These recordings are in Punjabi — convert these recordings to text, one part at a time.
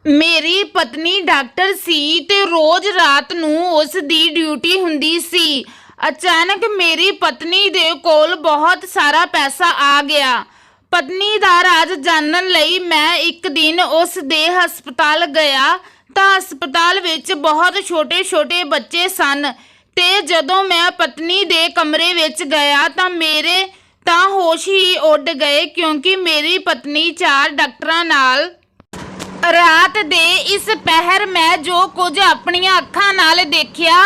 ਮੇਰੀ ਪਤਨੀ ਡਾਕਟਰ ਸੀ ਤੇ ਰੋਜ਼ ਰਾਤ ਨੂੰ ਉਸ ਦੀ ਡਿਊਟੀ ਹੁੰਦੀ ਸੀ। ਅਚਾਨਕ ਮੇਰੀ ਪਤਨੀ ਦੇ ਕੋਲ ਬਹੁਤ ਸਾਰਾ ਪੈਸਾ ਆ ਗਿਆ। ਪਤਨੀ ਦਾ ਰਾਜ਼ ਜਾਣਨ ਲਈ ਮੈਂ ਇੱਕ ਦਿਨ ਉਸ ਦੇ ਹਸਪਤਾਲ ਗਿਆ ਤਾਂ ਹਸਪਤਾਲ ਵਿੱਚ ਬਹੁਤ ਛੋਟੇ-ਛੋਟੇ ਬੱਚੇ ਸਨ ਤੇ ਜਦੋਂ ਮੈਂ ਪਤਨੀ ਦੇ ਕਮਰੇ ਵਿੱਚ ਗਿਆ ਤਾਂ ਮੇਰੇ ਹੋਸ਼ ਹੀ ਉੱਡ ਗਏ ਕਿਉਂਕਿ ਮੇਰੀ ਪਤਨੀ 4 ਡਾਕਟਰਾਂ ਨਾਲ ਰਾਤ ਦੇ ਇਸ ਪਹਿਰ ਮੈਂ ਜੋ ਕੁਝ ਆਪਣੀਆਂ ਅੱਖਾਂ ਨਾਲ ਦੇਖਿਆ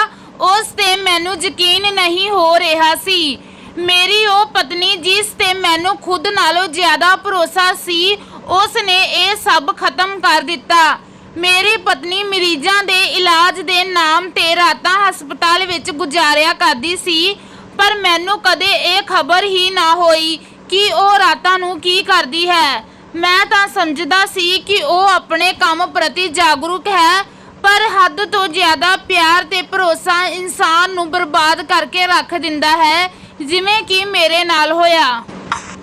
ਉਸ ਤੇ ਮੈਨੂੰ ਯਕੀਨ ਨਹੀਂ ਹੋ ਰਿਹਾ ਸੀ। ਮੇਰੀ ਉਹ ਪਤਨੀ ਜਿਸ ਤੇ ਮੈਨੂੰ ਖੁਦ ਨਾਲੋਂ ਜ਼ਿਆਦਾ ਭਰੋਸਾ ਸੀ ਉਸ ਨੇ ਇਹ ਸਭ ਖਤਮ ਕਰ ਦਿੱਤਾ। ਮੇਰੀ ਪਤਨੀ ਮਰੀਜ਼ਾਂ ਦੇ ਇਲਾਜ ਦੇ ਨਾਮ ਤੇ ਰਾਤਾਂ ਹਸਪਤਾਲ ਵਿੱਚ ਗੁਜ਼ਾਰਿਆ ਕਰਦੀ ਸੀ ਪਰ ਮੈਨੂੰ ਕਦੇ ਇਹ ਖਬਰ ਹੀ ਨਾ ਹੋਈ ਕਿ ਉਹ ਰਾਤਾਂ ਨੂੰ ਕੀ ਕਰਦੀ ਹੈ। ਮੈਂ ਤਾਂ ਸਮਝਦਾ ਸੀ ਕਿ ਉਹ ਆਪਣੇ ਕੰਮ ਪ੍ਰਤੀ ਜਾਗਰੂਕ ਹੈ ਪਰ ਹੱਦ ਤੋਂ ਜ਼ਿਆਦਾ ਪਿਆਰ ਤੇ ਭਰੋਸਾ ਇਨਸਾਨ ਨੂੰ ਬਰਬਾਦ ਕਰਕੇ ਰੱਖ ਦਿੰਦਾ ਹੈ, ਜਿਵੇਂ ਕਿ ਮੇਰੇ ਨਾਲ ਹੋਇਆ।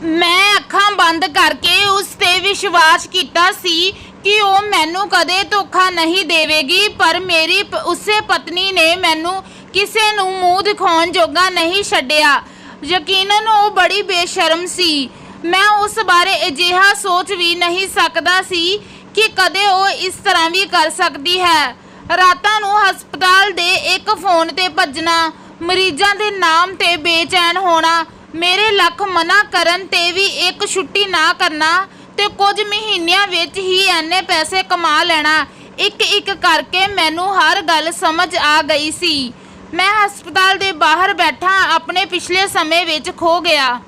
ਮੈਂ ਅੱਖਾਂ ਬੰਦ ਕਰਕੇ ਉਸ ਤੇ ਵਿਸ਼ਵਾਸ ਕੀਤਾ ਸੀ ਕਿ ਉਹ ਮੈਨੂੰ ਕਦੇ ਧੋਖਾ ਨਹੀਂ ਦੇਵੇਗੀ ਪਰ ਮੇਰੀ ਉਸੇ ਪਤਨੀ ਨੇ ਮੈਨੂੰ ਕਿਸੇ ਨੂੰ ਮੂੰਹ ਦਿਖਾਉਣ ਜੋਗਾ ਨਹੀਂ ਛੱਡਿਆ। ਯਕੀਨਨ ਉਹ ਬੜੀ ਬੇਸ਼ਰਮ ਸੀ। ਮੈਂ ਉਸ ਬਾਰੇ ਅਜਿਹਾ ਸੋਚ ਵੀ ਨਹੀਂ ਸਕਦਾ ਸੀ ਕਿ ਕਦੇ ਉਹ ਇਸ ਤਰ੍ਹਾਂ ਵੀ ਕਰ ਸਕਦੀ ਹੈ। ਰਾਤਾਂ ਨੂੰ ਹਸਪਤਾਲ ਦੇ ਇੱਕ ਫੋਨ ਤੇ ਭੱਜਣਾ, ਮਰੀਜ਼ਾਂ ਦੇ ਨਾਮ ਤੇ ਬੇਚੈਨ ਹੋਣਾ, ਮੇਰੇ ਲੱਖ ਮਨਾ ਕਰਨ ਤੇ ਵੀ ਇੱਕ ਛੁੱਟੀ ਨਾ ਕਰਨਾ ਤੇ ਕੁਝ ਮਹੀਨਿਆਂ ਵਿੱਚ ਹੀ ਇੰਨੇ ਪੈਸੇ ਕਮਾ ਲੈਣਾ, ਇੱਕ ਕਰਕੇ ਮੈਨੂੰ ਹਰ ਗੱਲ ਸਮਝ ਆ ਗਈ ਸੀ। ਮੈਂ ਹਸਪਤਾਲ ਦੇ ਬਾਹਰ ਬੈਠਾ ਆਪਣੇ ਪਿਛਲੇ ਸਮੇਂ ਵਿੱਚ ਖੋ ਗਿਆ।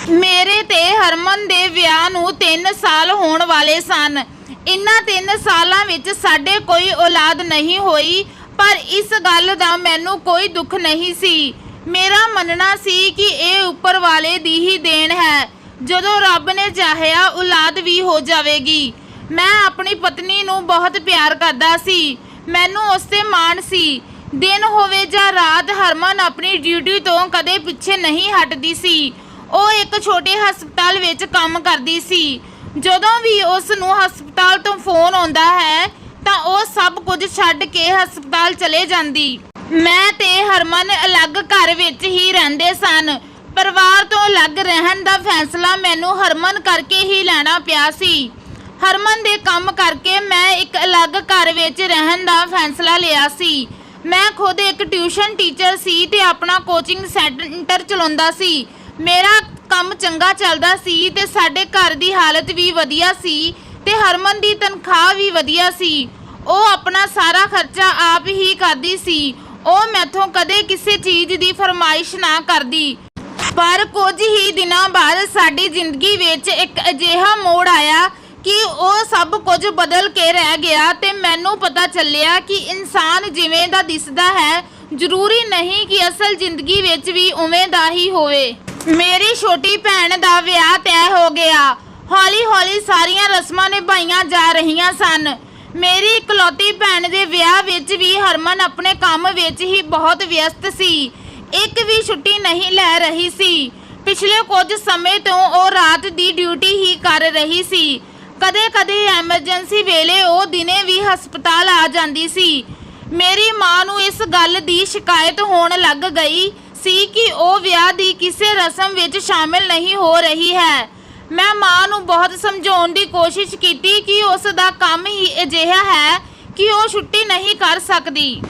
ਮੇਰੇ ਤੇ ਹਰਮਨ ਦੇ ਵਿਆਹ ਨੂੰ 3 ਸਾਲ ਹੋਣ ਵਾਲੇ ਸਨ। ਇਨ੍ਹਾਂ 3 ਸਾਲਾਂ ਵਿੱਚ ਸਾਡੇ ਕੋਈ ਔਲਾਦ ਨਹੀਂ ਹੋਈ ਪਰ ਇਸ ਗੱਲ ਦਾ ਮੈਨੂੰ ਕੋਈ ਦੁੱਖ ਨਹੀਂ ਸੀ। ਮੇਰਾ ਮੰਨਣਾ ਸੀ ਕਿ ਇਹ ਉੱਪਰ ਵਾਲੇ ਦੀ ਹੀ ਦੇਣ ਹੈ। ਜਦੋਂ ਰੱਬ ਨੇ ਚਾਹਿਆ ਔਲਾਦ ਵੀ ਹੋ ਜਾਵੇਗੀ। ਮੈਂ ਆਪਣੀ ਪਤਨੀ ਨੂੰ ਬਹੁਤ ਪਿਆਰ ਕਰਦਾ ਸੀ। ਮੈਨੂੰ ਉਸ ਤੇ ਮਾਣ ਸੀ। ਦਿਨ ਹੋਵੇ ਜਾਂ ਰਾਤ ਹਰਮਨ ਆਪਣੀ ਡਿਊਟੀ ਤੋਂ ਕਦੇ ਪਿੱਛੇ ਨਹੀਂ ਹਟਦੀ ਸੀ। ਉਹ ਇੱਕ ਛੋਟੇ ਹਸਪਤਾਲ ਵਿੱਚ ਕੰਮ ਕਰਦੀ ਸੀ। ਜਦੋਂ ਵੀ ਉਸ ਨੂੰ ਹਸਪਤਾਲ ਤੋਂ ਫੋਨ ਆਉਂਦਾ ਹੈ ਤਾਂ ਉਹ ਸਭ ਕੁਝ ਛੱਡ ਕੇ ਹਸਪਤਾਲ ਚਲੇ ਜਾਂਦੀ। ਮੈਂ ਤੇ ਹਰਮਨ ਅਲੱਗ ਘਰ ਵਿੱਚ ਹੀ ਰਹਿੰਦੇ ਸਨ। ਪਰਿਵਾਰ ਤੋਂ ਅਲੱਗ ਰਹਿਣ ਦਾ ਫੈਸਲਾ ਮੈਨੂੰ ਹਰਮਨ ਕਰਕੇ ਹੀ ਲੈਣਾ ਪਿਆ ਸੀ। ਹਰਮਨ ਦੇ ਕੰਮ ਕਰਕੇ ਮੈਂ ਇੱਕ ਅਲੱਗ ਘਰ ਵਿੱਚ ਰਹਿਣ ਦਾ ਫੈਸਲਾ ਲਿਆ ਸੀ। ਮੈਂ ਖੁਦ ਇੱਕ ਟਿਊਸ਼ਨ ਟੀਚਰ ਸੀ ਤੇ ਆਪਣਾ ਕੋਚਿੰਗ ਸੈਂਟਰ ਚਲਾਉਂਦਾ ਸੀ। ਮੇਰਾ ਕੰਮ ਚੰਗਾ ਚੱਲਦਾ ਸੀ ਤੇ ਸਾਡੇ ਘਰ ਦੀ ਹਾਲਤ ਵੀ ਵਧੀਆ ਸੀ ਤੇ ਹਰਮਨ ਦੀ ਤਨਖਾਹ ਵੀ ਵਧੀਆ ਸੀ। ਉਹ ਆਪਣਾ ਸਾਰਾ ਖਰਚਾ ਆਪ ਹੀ ਕਰਦੀ ਸੀ। ਉਹ ਮੈਥੋਂ ਕਦੇ ਕਿਸੇ ਚੀਜ਼ ਦੀ ਫਰਮਾਇਸ਼ ਨਾ ਕਰਦੀ। ਪਰ ਕੁਝ ਹੀ ਦਿਨਾਂ ਬਾਅਦ ਸਾਡੀ ਜ਼ਿੰਦਗੀ ਵਿੱਚ ਇੱਕ ਅਜਿਹਾ ਮੋੜ ਆਇਆ ਕਿ ਉਹ ਸਭ ਕੁਝ ਬਦਲ ਕੇ ਰਹਿ ਗਿਆ ਤੇ ਮੈਨੂੰ ਪਤਾ ਚੱਲਿਆ ਕਿ ਇਨਸਾਨ ਜਿਵੇਂ ਦਾ ਦਿਸਦਾ ਹੈ ਜ਼ਰੂਰੀ ਨਹੀਂ ਕਿ ਅਸਲ ਜ਼ਿੰਦਗੀ ਵਿੱਚ ਵੀ ਉਵੇਂ ਦਾ ਹੀ ਹੋਵੇ। ਮੇਰੀ ਛੋਟੀ ਭੈਣ ਦਾ ਵਿਆਹ ਤੈਅ ਹੋ ਗਿਆ। ਹੌਲੀ-ਹੌਲੀ ਸਾਰੀਆਂ ਰਸਮਾਂ ਨਿਭਾਈਆਂ ਜਾ ਰਹੀਆਂ ਸਨ। ਮੇਰੀ ਇਕਲੌਤੀ ਭੈਣ ਦੇ ਵਿਆਹ ਵਿੱਚ ਵੀ ਹਰਮਨ ਆਪਣੇ ਕੰਮ ਵਿੱਚ ਹੀ ਬਹੁਤ ਵਿਅਸਤ ਸੀ। ਇੱਕ ਵੀ ਛੁੱਟੀ ਨਹੀਂ ਲੈ ਰਹੀ ਸੀ। ਪਿਛਲੇ ਕੁਝ ਸਮੇਂ ਤੋਂ ਉਹ ਰਾਤ ਦੀ ਡਿਊਟੀ ਹੀ ਕਰ ਰਹੀ ਸੀ। ਕਦੇ-ਕਦੇ ਐਮਰਜੈਂਸੀ ਵੇਲੇ ਉਹ ਦਿਨੇ ਵੀ ਹਸਪਤਾਲ ਆ ਜਾਂਦੀ ਸੀ। ਮੇਰੀ ਮਾਂ ਨੂੰ ਇਸ ਗੱਲ ਦੀ ਸ਼ਿਕਾਇਤ ਹੋਣ ਲੱਗ ਗਈ ਸੀ ਕਿ ਉਹ ਵਿਆਹ ਦੀ ਕਿਸੇ ਰਸਮ ਵਿੱਚ ਸ਼ਾਮਿਲ ਨਹੀਂ ਹੋ ਰਹੀ ਹੈ। ਮੈਂ ਮਾਂ ਨੂੰ ਬਹੁਤ ਸਮਝਾਉਣ ਦੀ ਕੋਸ਼ਿਸ਼ ਕੀਤੀ ਕਿ ਉਸ ਦਾ ਕੰਮ ਹੀ ਅਜਿਹਾ ਹੈ ਕਿ ਉਹ ਛੁੱਟੀ ਨਹੀਂ ਕਰ ਸਕਦੀ।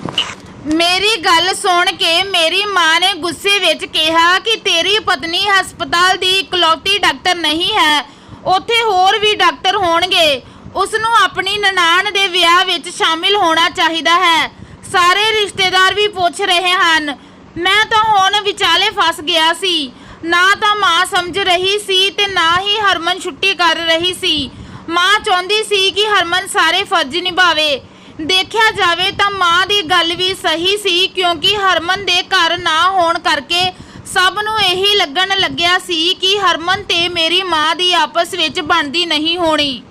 ਮੇਰੀ ਗੱਲ ਸੁਣ ਕੇ ਮੇਰੀ ਮਾਂ ਨੇ ਗੁੱਸੇ ਵਿੱਚ ਕਿਹਾ ਕਿ ਤੇਰੀ ਪਤਨੀ ਹਸਪਤਾਲ ਦੀ ਇਕਲੌਤੀ ਡਾਕਟਰ ਨਹੀਂ ਹੈ, ਉੱਥੇ ਹੋਰ ਵੀ ਡਾਕਟਰ ਹੋਣਗੇ। ਉਸ ਨੂੰ ਆਪਣੀ ਨਨਾਣ ਦੇ ਵਿਆਹ ਵਿੱਚ ਸ਼ਾਮਿਲ ਹੋਣਾ ਚਾਹੀਦਾ ਹੈ। ਸਾਰੇ ਰਿਸ਼ਤੇਦਾਰ ਵੀ ਪੁੱਛ ਰਹੇ ਹਨ। ਮੈਂ ਤਾਂ ਹੁਣ ਵਿਚਾਲੇ ਫਸ ਗਿਆ ਸੀ। ਨਾ ਤਾਂ ਮਾਂ ਸਮਝ ਰਹੀ ਸੀ ਤੇ ਨਾ ਹੀ ਹਰਮਨ ਛੁੱਟੀ ਕਰ ਰਹੀ ਸੀ। ਮਾਂ ਚਾਹੁੰਦੀ ਸੀ ਕਿ ਹਰਮਨ ਸਾਰੇ ਫਰਜ਼ ਨਿਭਾਵੇ। ਦੇਖਿਆ ਜਾਵੇ ਤਾਂ ਮਾਂ ਦੀ ਗੱਲ ਵੀ ਸਹੀ ਸੀ ਕਿਉਂਕਿ ਹਰਮਨ ਦੇ ਘਰ ਨਾ ਹੋਣ ਕਰਕੇ ਸਭ ਨੂੰ ਇਹੀ ਲੱਗਣ ਲੱਗਿਆ ਸੀ ਕਿ ਹਰਮਨ ਤੇ ਮੇਰੀ ਮਾਂ ਦੀ ਆਪਸ ਵਿੱਚ ਬਣਦੀ ਨਹੀਂ ਹੋਣੀ।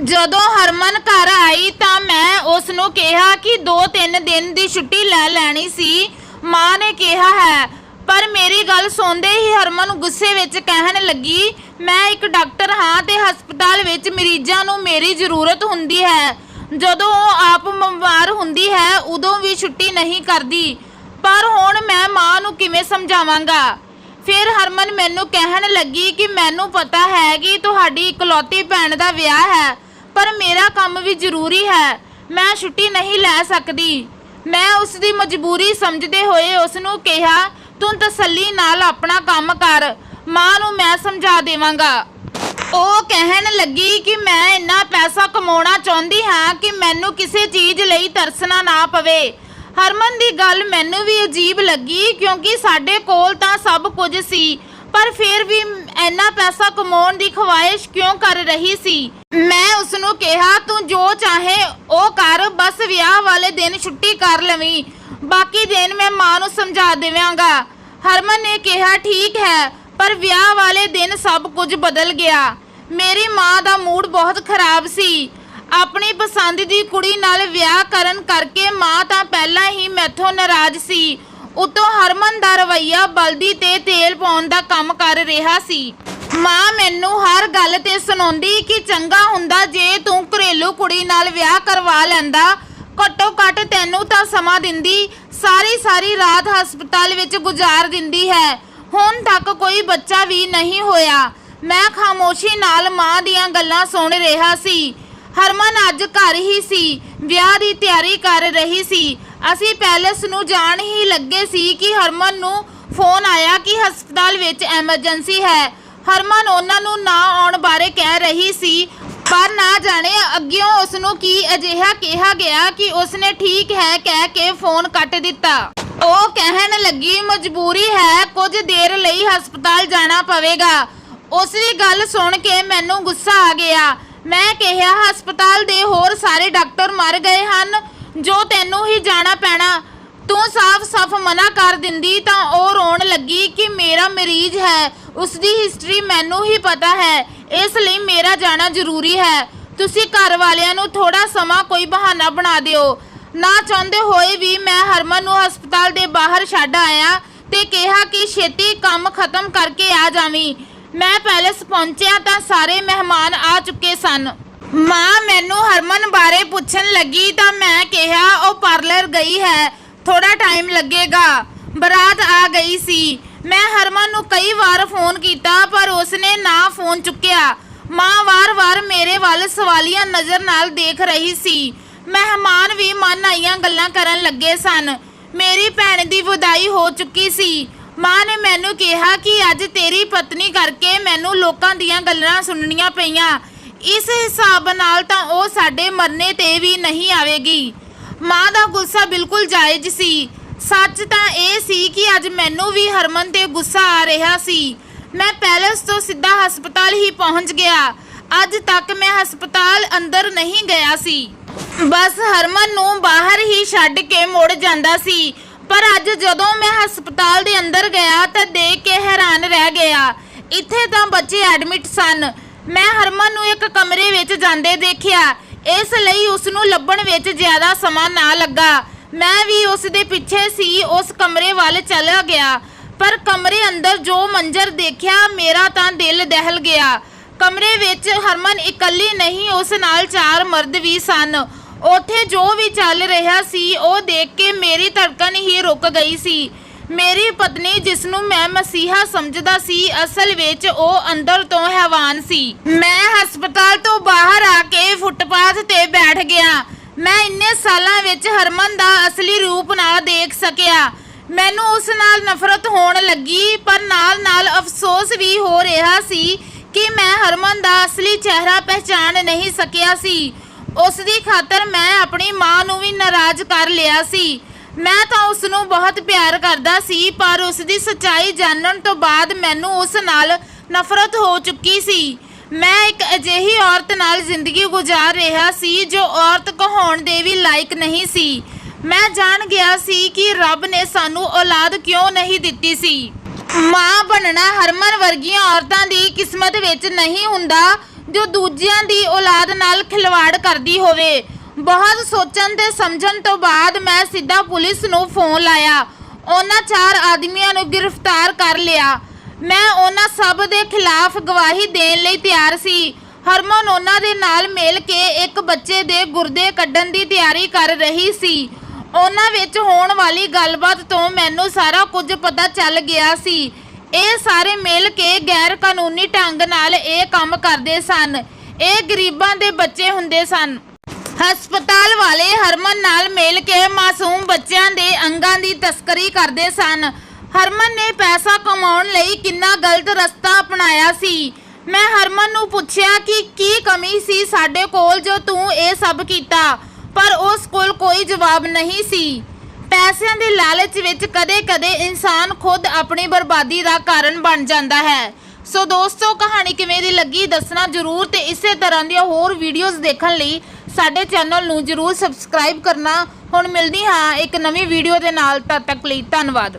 ਜਦੋਂ ਹਰਮਨ ਘਰ ਆਈ ਤਾਂ ਮੈਂ ਉਸ ਨੂੰ ਕਿਹਾ ਕਿ 2-3 ਦਿਨ ਦੀ ਛੁੱਟੀ ਲੈ ਲੈਣੀ ਸੀ। ਮਾਂ ਨੇ ਕਿਹਾ ਹੈ ਪਰ ਮੇਰੀ ਗੱਲ ਸੁਣਦੇ ਹੀ ਹਰਮਨ ਗੁੱਸੇ ਵਿੱਚ ਕਹਿਣ ਲੱਗੀ, ਮੈਂ ਇੱਕ ਡਾਕਟਰ ਹਾਂ ਤੇ ਹਸਪਤਾਲ ਵਿੱਚ ਮਰੀਜ਼ਾਂ ਨੂੰ ਮੇਰੀ ਜ਼ਰੂਰਤ ਹੁੰਦੀ ਹੈ। ਜਦੋਂ ਉਹ ਆਪ ਬਿਮਾਰ ਹੁੰਦੀ ਹੈ ਉਦੋਂ ਵੀ ਛੁੱਟੀ ਨਹੀਂ ਕਰਦੀ। ਪਰ ਹੁਣ ਮੈਂ ਮਾਂ ਨੂੰ ਕਿਵੇਂ ਸਮਝਾਵਾਂਗਾ। ਫਿਰ ਹਰਮਨ ਮੈਨੂੰ ਕਹਿਣ ਲੱਗੀ ਕਿ ਮੈਨੂੰ ਪਤਾ ਹੈ ਕਿ ਤੁਹਾਡੀ ਇਕਲੌਤੀ ਭੈਣ ਦਾ ਵਿਆਹ ਹੈ, ਪਰ ਮੇਰਾ ਕੰਮ ਵੀ ਜ਼ਰੂਰੀ ਹੈ, ਮੈਂ ਛੁੱਟੀ ਨਹੀਂ ਲੈ ਸਕਦੀ। ਮੈਂ ਉਸ ਦੀ ਮਜਬੂਰੀ ਸਮਝਦੇ ਹੋਏ ਉਸ ਨੂੰ ਕਿਹਾ, ਤੂੰ ਤਸੱਲੀ ਨਾਲ ਆਪਣਾ ਕੰਮ ਕਰ, ਮਾਂ ਨੂੰ ਮੈਂ ਸਮਝਾ ਦੇਵਾਂਗਾ। ਉਹ ਕਹਿਣ ਲੱਗੀ ਕਿ ਮੈਂ ਇੰਨਾ ਪੈਸਾ ਕਮਾਉਣਾ ਚਾਹੁੰਦੀ ਹਾਂ ਕਿ ਮੈਨੂੰ ਕਿਸੇ ਚੀਜ਼ ਲਈ ਤਰਸਣਾ ਨਾ ਪਵੇ। ਹਰਮਨ ਦੀ ਗੱਲ ਮੈਨੂੰ ਵੀ ਅਜੀਬ ਲੱਗੀ ਕਿਉਂਕਿ ਸਾਡੇ ਕੋਲ ਤਾਂ ਸਭ ਕੁਝ ਸੀ, ਪਰ ਫਿਰ ਵੀ ਇੰਨਾ ਪੈਸਾ ਕਮਾਉਣ ਦੀ ਖਵਾਇਸ਼ ਕਿਉਂ ਕਰ ਰਹੀ ਸੀ। ਮੈਂ ਉਸ ਨੂੰ ਕਿਹਾ, ਤੂੰ ਜੋ ਚਾਹੇ ਉਹ ਕਰ, ਬਸ ਵਿਆਹ ਵਾਲੇ ਦਿਨ ਛੁੱਟੀ ਕਰ ਲਵੀਂ, ਬਾਕੀ ਦਿਨ ਮੈਂ ਮਾਂ ਨੂੰ ਸਮਝਾ ਦੇਵਾਂਗਾ। ਹਰਮਨ ਨੇ ਕਿਹਾ, ਠੀਕ ਹੈ, ਪਰ ਵਿਆਹ ਵਾਲੇ ਦਿਨ ਸਭ ਕੁਝ ਬਦਲ ਗਿਆ। ਮੇਰੀ ਮਾਂ ਦਾ ਮੂਡ ਬਹੁਤ ਖਰਾਬ ਸੀ। ਆਪਣੀ ਪਸੰਦ ਦੀ ਕੁੜੀ ਨਾਲ ਵਿਆਹ ਕਰਨ ਕਰਕੇ ਮਾਂ ਤਾਂ ਪਹਿਲਾਂ ਹੀ ਮੈਥੋਂ ਨਾਰਾਜ਼ ਸੀ, ਉਤੋਂ ਹਰਮਨ ਦਾ ਰਵੱਈਆ ਬਲਦੀ ਤੇ ਤੇਲ ਪਾਉਣ ਦਾ ਕੰਮ ਕਰ ਰਿਹਾ ਸੀ। ਮਾਂ ਮੈਨੂੰ ਹਰ ਗੱਲ ਤੇ ਸੁਣਾਉਂਦੀ ਕਿ ਚੰਗਾ ਹੁੰਦਾ ਜੇ ਤੂੰ ਘਰੇਲੂ ਕੁੜੀ ਨਾਲ ਵਿਆਹ ਕਰਵਾ ਲੈਂਦਾ, ਘੱਟੋ ਘੱਟ ਤੈਨੂੰ ਤਾਂ ਸਮਾਂ ਦਿੰਦੀ, ਸਾਰੀ ਰਾਤ ਹਸਪਤਾਲ ਵਿੱਚ ਗੁਜ਼ਾਰ ਦਿੰਦੀ ਹੈ। ਹੁਣ ਤੱਕ ਕੋਈ ਬੱਚਾ ਵੀ ਨਹੀਂ ਹੋਇਆ। ਮੈਂ ਖਾਮੋਸ਼ੀ ਨਾਲ ਮਾਂ ਦੀਆਂ ਗੱਲਾਂ ਸੁਣ ਰਿਹਾ ਸੀ। ਹਰਮਨ ਅੱਜ ਘਰ ਹੀ ਸੀ, ਵਿਆਹ ਦੀ ਤਿਆਰੀ ਕਰ ਰਹੀ ਸੀ। ਅਸੀਂ ਪੈਲੇਸ ਨੂੰ ਜਾਣ ਹੀ ਲੱਗੇ ਸੀ ਕਿ ਹਰਮਨ ਨੂੰ ਫੋਨ ਆਇਆ ਕਿ ਹਸਪਤਾਲ ਵਿੱਚ ਐਮਰਜੈਂਸੀ ਹੈ। ਹਰਮਨ ਉਹਨਾਂ ਨੂੰ ਨਾ ਆਉਣ ਬਾਰੇ ਕਹਿ ਰਹੀ ਸੀ, ਪਰ ਨਾ ਜਾਣੇ ਅੱਗਿਓਂ ਉਸ ਨੂੰ ਕੀ ਅਜਿਹਾ ਕਿਹਾ ਗਿਆ ਕਿ ਉਸਨੇ ਠੀਕ ਹੈ ਕਹਿ ਕੇ ਫੋਨ ਕੱਟ ਦਿੱਤਾ। ਉਹ ਕਹਿਣ ਲੱਗੀ, ਮਜਬੂਰੀ ਹੈ, ਕੁਝ ਦੇਰ ਲਈ ਹਸਪਤਾਲ ਜਾਣਾ ਪਵੇਗਾ। ਉਸ ਦੀ ਗੱਲ ਸੁਣ ਕੇ ਮੈਨੂੰ ਗੁੱਸਾ ਆ ਗਿਆ। ਮੈਂ ਕਿਹਾ, ਹਸਪਤਾਲ ਦੇ ਹੋਰ ਸਾਰੇ ਡਾਕਟਰ ਮਰ ਗਏ ਹਨ, ਜੋ ਤੈਨੂੰ ਹੀ ਜਾਣਾ ਪੈਣਾ। ਤੂੰ ਸਾਫ਼ ਮਨਾ ਕਰ ਦਿੰਦੀ ਤਾਂ ਉਹ ਰੋਣ ਲੱਗੀ ਕਿ ਮੇਰਾ ਮਰੀਜ਼ ਹੈ, ਉਸ ਦੀ ਹਿਸਟਰੀ ਮੈਨੂੰ ਹੀ ਪਤਾ ਹੈ, ਇਸ ਲਈ ਮੇਰਾ ਜਾਣਾ ਜ਼ਰੂਰੀ ਹੈ। ਤੁਸੀਂ ਘਰ ਵਾਲਿਆਂ ਨੂੰ ਥੋੜਾ ਸਮਾਂ ਕੋਈ ਬਹਾਨਾ ਬਣਾ ਦਿਓ। ਨਾ ਚਾਹੁੰਦੇ ਹੋਏ ਵੀ ਮੈਂ ਹਰਮਨ ਨੂੰ ਹਸਪਤਾਲ ਦੇ ਬਾਹਰ ਛੱਡ ਆਇਆ ਤੇ ਕਿਹਾ ਕਿ ਛੇਤੀ ਕੰਮ ਖਤਮ ਕਰਕੇ ਆ ਜਾਵੀਂ। ਮੈਂ ਪੈਲੇਸ ਪਹੁੰਚਿਆ ਤਾਂ ਸਾਰੇ ਮਹਿਮਾਨ ਆ ਚੁੱਕੇ ਸਨ। ਮਾਂ ਮੈਨੂੰ ਹਰਮਨ ਬਾਰੇ ਪੁੱਛਣ ਲੱਗੀ ਤਾਂ ਮੈਂ ਕਿਹਾ, ਉਹ ਪਾਰਲਰ ਗਈ ਹੈ, ਥੋੜਾ ਟਾਈਮ ਲੱਗੇਗਾ। ਬਰਾਤ ਆ ਗਈ ਸੀ। ਮੈਂ ਹਰਮਨ ਨੂੰ ਕਈ ਵਾਰ ਫੋਨ ਕੀਤਾ ਪਰ ਉਸਨੇ ਨਾ ਫੋਨ ਚੁੱਕਿਆ। ਮਾਂ ਵਾਰ-ਵਾਰ ਮੇਰੇ ਵੱਲ ਸਵਾਲੀਆ ਨਜ਼ਰ ਨਾਲ ਦੇਖ ਰਹੀ ਸੀ। ਮਹਿਮਾਨ ਵੀ ਮਨ ਆਈਆਂ ਗੱਲਾਂ ਕਰਨ ਲੱਗੇ ਸਨ। ਮੇਰੀ ਭੈਣ ਦੀ ਵਿਦਾਈ ਹੋ ਚੁੱਕੀ ਸੀ। ਮਾਂ ਨੇ ਮੈਨੂੰ ਕਿਹਾ ਕਿ ਅੱਜ ਤੇਰੀ ਪਤਨੀ ਕਰਕੇ ਮੈਨੂੰ ਲੋਕਾਂ ਦੀਆਂ ਗੱਲਾਂ ਸੁਣਨੀਆਂ ਪਈਆਂ। ਇਸ ਹਿਸਾਬ ਨਾਲ ਤਾਂ ਉਹ ਸਾਡੇ ਮਰਨੇ ਤੇ ਵੀ ਨਹੀਂ ਆਵੇਗੀ। ਮਾਂ ਦਾ ਗੁੱਸਾ ਬਿਲਕੁਲ ਜਾਇਜ਼ ਸੀ। ਸੱਚ ਤਾਂ ਇਹ ਸੀ ਕਿ ਅੱਜ ਮੈਨੂੰ ਵੀ ਹਰਮਨ ਤੇ ਗੁੱਸਾ ਆ ਰਿਹਾ ਸੀ। ਮੈਂ ਪੈਲੇਸ ਤੋਂ ਸਿੱਧਾ ਹਸਪਤਾਲ ਹੀ ਪਹੁੰਚ ਗਿਆ। ਅੱਜ ਤੱਕ ਮੈਂ ਹਸਪਤਾਲ ਅੰਦਰ ਨਹੀਂ ਗਿਆ ਸੀ, ਬਸ ਹਰਮਨ ਨੂੰ ਬਾਹਰ ਹੀ ਛੱਡ ਕੇ ਮੁੜ ਜਾਂਦਾ ਸੀ। ਪਰ ਅੱਜ ਜਦੋਂ ਮੈਂ ਹਸਪਤਾਲ ਦੇ ਅੰਦਰ ਗਿਆ ਤਾਂ ਦੇਖ ਕੇ ਹੈਰਾਨ ਰਹਿ ਗਿਆ। ਇੱਥੇ ਤਾਂ ਬੱਚੇ ਐਡਮਿਟ ਸਨ। ਮੈਂ ਹਰਮਨ ਨੂੰ ਇੱਕ ਕਮਰੇ ਵਿੱਚ ਜਾਂਦੇ ਦੇਖਿਆ, ਇਸ ਲਈ ਉਸ ਨੂੰ ਲੱਭਣ ਵਿੱਚ ਜ਼ਿਆਦਾ ਸਮਾਂ ਨਾ ਲੱਗਾ। ਮੈਂ ਵੀ ਉਸ ਦੇ ਪਿੱਛੇ ਸੀ, ਉਸ ਕਮਰੇ ਵੱਲ ਚਲਾ ਗਿਆ। ਪਰ ਕਮਰੇ ਅੰਦਰ ਜੋ ਮੰਜ਼ਰ ਦੇਖਿਆ, ਮੇਰਾ ਤਾਂ ਦਿਲ ਦਹਿਲ ਗਿਆ। ਕਮਰੇ ਵਿੱਚ ਹਰਮਨ ਇਕੱਲੀ ਨਹੀਂ, ਉਸ ਨਾਲ 4 ਮਰਦ ਵੀ ਸਨ। ਉੱਥੇ ਜੋ ਵੀ ਚੱਲ ਰਿਹਾ ਸੀ ਉਹ ਦੇਖ ਕੇ ਮੇਰੀ ਧੜਕਣ ਹੀ ਰੁਕ ਗਈ ਸੀ। ਮੇਰੀ ਪਤਨੀ, ਜਿਸ ਨੂੰ ਮੈਂ ਮਸੀਹਾ ਸਮਝਦਾ ਸੀ, ਅਸਲ ਵਿੱਚ ਉਹ ਅੰਦਰ ਤੋਂ ਹੈਵਾਨ ਸੀ। ਮੈਂ ਹਸਪਤਾਲ ਤੋਂ ਬਾਹਰ ਆ ਕੇ ਫੁੱਟਪਾਥ ਤੇ ਬੈਠ ਗਿਆ। ਮੈਂ ਇੰਨੇ ਸਾਲਾਂ ਵਿੱਚ ਹਰਮਨ ਦਾ ਅਸਲੀ ਰੂਪ ਨਾ ਦੇਖ ਸਕਿਆ। ਮੈਨੂੰ ਉਸ ਨਾਲ ਨਫ਼ਰਤ ਹੋਣ ਲੱਗੀ, ਪਰ ਨਾਲ-ਨਾਲ ਅਫਸੋਸ ਵੀ ਹੋ ਰਿਹਾ ਸੀ ਕਿ ਮੈਂ ਹਰਮਨ ਦਾ ਅਸਲੀ ਚਿਹਰਾ ਪਹਿਚਾਣ ਨਹੀਂ ਸਕਿਆ ਸੀ। ਉਸ ਦੀ ਖਾਤਰ ਮੈਂ ਆਪਣੀ ਮਾਂ ਨੂੰ ਵੀ ਨਾਰਾਜ਼ ਕਰ ਲਿਆ ਸੀ। ਮੈਂ ਤਾਂ ਉਸ ਨੂੰ ਬਹੁਤ ਪਿਆਰ ਕਰਦਾ ਸੀ, ਪਰ ਉਸ ਦੀ ਸੱਚਾਈ ਜਾਣਨ ਤੋਂ ਬਾਅਦ ਮੈਨੂੰ ਉਸ ਨਾਲ ਨਫ਼ਰਤ ਹੋ ਚੁੱਕੀ ਸੀ। ਮੈਂ ਇੱਕ ਅਜਿਹੀ ਔਰਤ ਨਾਲ ਜ਼ਿੰਦਗੀ ਗੁਜ਼ਾਰ ਰਿਹਾ ਸੀ ਜੋ ਔਰਤ ਕਹਾਉਣ ਦੇ ਵੀ ਲਾਇਕ ਨਹੀਂ ਸੀ। ਮੈਂ ਜਾਣ ਗਿਆ ਸੀ ਕਿ ਰੱਬ ਨੇ ਸਾਨੂੰ ਔਲਾਦ ਕਿਉਂ ਨਹੀਂ ਦਿੱਤੀ ਸੀ। ਮਾਂ ਬਣਨਾ ਹਰਮਨ ਵਰਗੀਆਂ ਔਰਤਾਂ ਦੀ ਕਿਸਮਤ ਵਿੱਚ ਨਹੀਂ ਹੁੰਦਾ ਜੋ ਦੂਜਿਆਂ ਦੀ ਔਲਾਦ ਨਾਲ ਖਿਲਵਾੜ ਕਰਦੀ ਹੋਵੇ। ਬਹੁਤ ਸੋਚਣ ਤੇ ਸਮਝਣ ਤੋਂ ਬਾਅਦ ਮੈਂ ਸਿੱਧਾ ਪੁਲਿਸ ਨੂੰ ਫੋਨ ਲਾਇਆ। ਉਹਨਾਂ 4 ਆਦਮੀਆਂ ਨੂੰ ਗ੍ਰਿਫਤਾਰ ਕਰ ਲਿਆ। ਮੈਂ ਉਹਨਾਂ ਸਭ ਦੇ ਖਿਲਾਫ ਗਵਾਹੀ ਦੇਣ ਲਈ ਤਿਆਰ ਸੀ। ਹਰਮਨ ਉਹਨਾਂ ਦੇ ਨਾਲ ਮਿਲ ਕੇ ਇੱਕ ਬੱਚੇ ਦੇ ਗੁਰਦੇ ਕੱਢਣ ਦੀ ਤਿਆਰੀ ਕਰ ਰਹੀ ਸੀ। ਉਹਨਾਂ ਵਿੱਚ ਹੋਣ ਵਾਲੀ ਗੱਲਬਾਤ ਤੋਂ ਮੈਨੂੰ ਸਾਰਾ ਕੁਝ ਪਤਾ ਚੱਲ ਗਿਆ ਸੀ। ਇਹ ਸਾਰੇ ਮਿਲ ਕੇ ਗੈਰ ਕਾਨੂੰਨੀ ਢੰਗ ਨਾਲ ਇਹ ਕੰਮ ਕਰਦੇ ਸਨ। ਇਹ ਗਰੀਬਾਂ ਦੇ ਬੱਚੇ ਹੁੰਦੇ ਸਨ। ਹਸਪਤਾਲ ਵਾਲੇ ਹਰਮਨ ਨਾਲ ਮਿਲ ਕੇ ਮਾਸੂਮ ਬੱਚਿਆਂ ਦੇ ਅੰਗਾਂ ਦੀ ਤਸਕਰੀ ਕਰਦੇ ਸਨ। ਹਰਮਨ ਨੇ ਪੈਸਾ ਕਮਾਉਣ ਲਈ ਕਿੰਨਾ ਗਲਤ ਰਸਤਾ ਅਪਣਾਇਆ ਸੀ। ਮੈਂ ਹਰਮਨ ਨੂੰ ਪੁੱਛਿਆ ਕਿ ਕੀ ਕਮੀ ਸੀ ਸਾਡੇ ਕੋਲ ਜੋ ਤੂੰ ਇਹ ਸਭ ਕੀਤਾ, ਪਰ ਉਸ ਕੋਲ ਕੋਈ ਜਵਾਬ ਨਹੀਂ ਸੀ। ਪੈਸਿਆਂ ਦੇ ਲਾਲਚ ਵਿੱਚ ਕਦੇ-ਕਦੇ ਇਨਸਾਨ ਖੁਦ ਆਪਣੀ ਬਰਬਾਦੀ ਦਾ ਕਾਰਨ ਬਣ ਜਾਂਦਾ ਹੈ। ਸੋ ਦੋਸਤੋ, ਕਹਾਣੀ ਕਿਵੇਂ ਦੀ ਲੱਗੀ ਦੱਸਣਾ ਜ਼ਰੂਰ ਤੇ ਇਸੇ ਤਰ੍ਹਾਂ ਦੀਆਂ ਹੋਰ ਵੀਡੀਓਜ਼ ਦੇਖਣ ਲਈ ਸਾਡੇ ਚੈਨਲ ਨੂੰ ਜ਼ਰੂਰ ਸਬਸਕ੍ਰਾਈਬ ਕਰਨਾ। ਹੁਣ ਮਿਲਦੀ ਹਾਂ ਇੱਕ ਨਵੀਂ ਵੀਡੀਓ ਦੇ ਨਾਲ, ਤਦ ਤੱਕ ਲਈ ਧੰਨਵਾਦ।